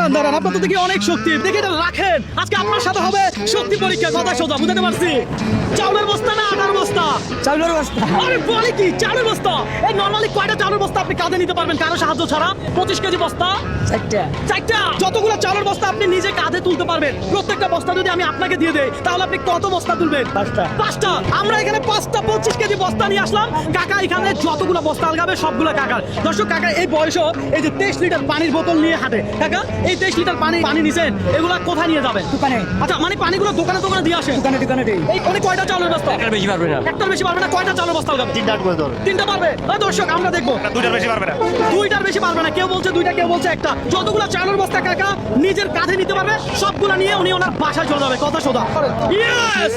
দাঁড়ান দাঁড়ান, আপনার তো দেখি অনেক শক্তি, দেখি এটা রাখেন। আজকে আপনার সাথে হবে শক্তি পরীক্ষা, কথা সোজা, বুঝতে পারছি। চাউলের বস্তা না আটার বস্তা? চাউলের বস্তা। আরে বলে কি, চাউলের বস্তা? এই নরমালি কয়টা চাউলের বস্তা আপনি কাঁধে নিতে পারবেন কারো সাহায্য ছাড়া? 25 কেজি বস্তা? চারটা। যতগুলো চাউলের বস্তা আপনি নিজে কাঁধে তুলতে পারবেন, প্রত্যেকটা বস্তা যদি আমি আপনাকে দিয়ে দেই তাহলে আপনি কত বস্তা তুলবেন? 5টা। আমরা এখানে 5টা 25 কেজি বস্তা নিয়ে আসলাম। কাকা এখানে যতগুলো বস্তা আলগাবে সবগুলো কাকার। দর্শক, কাকা এই বয়সও এই যে 23 লিটার পানির বোতল নিয়ে হাঁটে। কাকা এই 23 লিটার পানি নিছেন, এগুলা কোথায় নিয়ে যাবেন? দোকানে। আচ্ছা, মানে পানিগুলো দোকানে দোকানে দিয়ে আসেন? দোকানে দেই। এই মানে কয়টা চাউলের বস্তা? একটার বেশি পারবে না। একটার বেশি পারবে না। কয়টা চাউলের বস্তা আলগাবে? 3টা পারবে। দর্শক, আমরা দেখবো। 2টার বেশি পারবে না। 2টার বেশি পারবে না। কেউ বলছে 2টা, কেউ বলছে একটা। যতগুলো চাউলের বস্তা কাকা নিজের কাঁধে নিতে পারবে সবগুলো নিয়ে উনি ওনার বাসায় চলে যাবে, কথা সোজা। ইয়েস,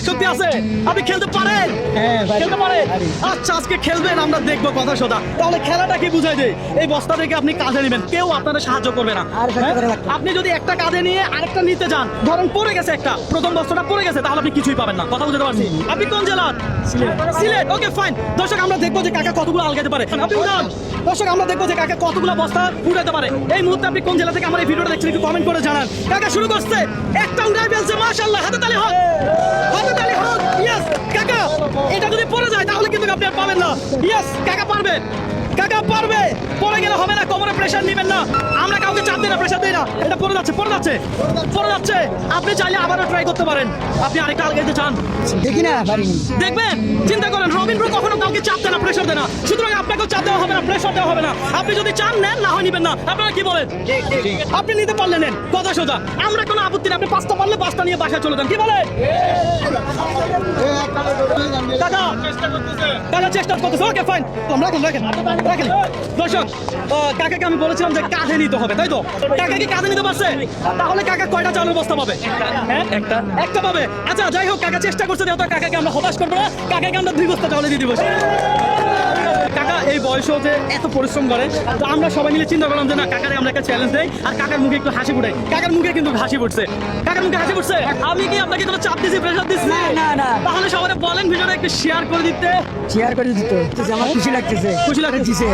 সত্যি আছে। আপনি খেলতে পারেন? হ্যাঁ, খেলতে পারেন। আচ্ছা, আজকে খেলবেন, আমরা দেখবো, কথা সোজা। তাহলে খেলাটা কি বুঝাই দেয়? এই বস্তা থেকে আপনি কাঁধে নেবেন, কেউ আপনাদের সাহায্য করবে না। আপনি যদি একটা কাঁধে নিয়ে আরেকটা নিতে যান, ধরেন পড়ে গেছে একটা, প্রথম বস্তাটা পড়ে গেছে, তাহলে আপনি কিছুই পাবেন না, কথা বুঝতে পারছি। আপনি কোন জেলার? সিলেট। ওকে, ফাইন। দর্শক, আমরা দেখবো যে কাকা কতগুলো আলগাতে পারে। আপনি উঠান। দর্শক, আমরা দেখবো যে কাকা কতগুলো বস্তা উঠাতে পারে। এই মুহূর্তে আপনি কোন জেলা থেকে আমার এই ভিডিওটা দেখছেন একটু কমেন্ট করে জানান। কাকা শুরু করছে, একটা উঠাই ফেলছে, মাশাআল্লাহ, হাতে তালি হোক, হাতে তালি হোক। ইয়েস কাকা, এটা যদি পড়ে যায় তাহলে কিন্তু আপনি আর পাবেন না। ইয়েস কাকা পারবে, কাকা পারবে। পড়ে গেলে হবে না, কোমরে প্রেসার নেবেন না। আমরা কাউকে চাপ দিই না, প্রেসার দিই না। এটা পড়ে যাচ্ছে, পড়ে যাচ্ছে, পড়ে যাচ্ছে। আপনি চাইলে আবারও ট্রাই করতে পারেন। আপনি আরেকটা আলগাইতে চান? দেখি না, পারিনি। দেখবেন, চিন্তা করেন, রবীন্দ্র কখনো কাউকে চাপ দেয় না, প্রেসার দেয় না। সুতরাং আপনাকেও চাপ দেওয়া হবে না, প্রেসার দেওয়া হবে না। আপনি যদি চান নেন, না হয় নিবেন না। আপনারা কি বলেন? আপনি নিতে পারলে নেন, কথা সোজা। আমরা কোনো আপত্তি নেই, আপনি 5টা পারলে 5টা নিয়ে বাসায় চলে যান, কি বলেন? কাকা কাকা চেষ্টা করতেছে। ওকে, ফাইন, রাখেন রাখেন রাখেন। দর্শক, কাকাকে আমি বলেছিলাম যে কাঁধে নিতে হবে, তাই তো? কাকা কি কাঁধে নিতে পারছে? তাহলে কাকা কয়টা চাউলের বস্তা পাবে? হ্যাঁ, একটা পাবে। আচ্ছা, যাই হোক, কাকা চেষ্টা করছে, যেহেতু কাকাকে আমরা হতাশ করবো না, কাকাকে আমরা 2 বস্তা চাউলে দিয়ে দিব। কাকা এই বয়সেও যে এত পরিশ্রম করে, তো আমরা সবাই মিলে চিন্তা করলাম যে না, কাকারে আমরা একটা চ্যালেঞ্জ দেই আর কাকার মুখে একটু হাসি ফুটাই। কাকার মুখে কিন্তু হাসি ফুটছে, কাকার মুখে হাসি ফুটছে। আমি কি আপনাকে কোনো চাপ দিছি, প্রেশার দিছি? না। তাহলে সবাই বলেন ভিডিওটা একটু শেয়ার করে দিতে। শেয়ার করে দিত, আমার খুশি লাগতেছে। খুশি লাগতেছে।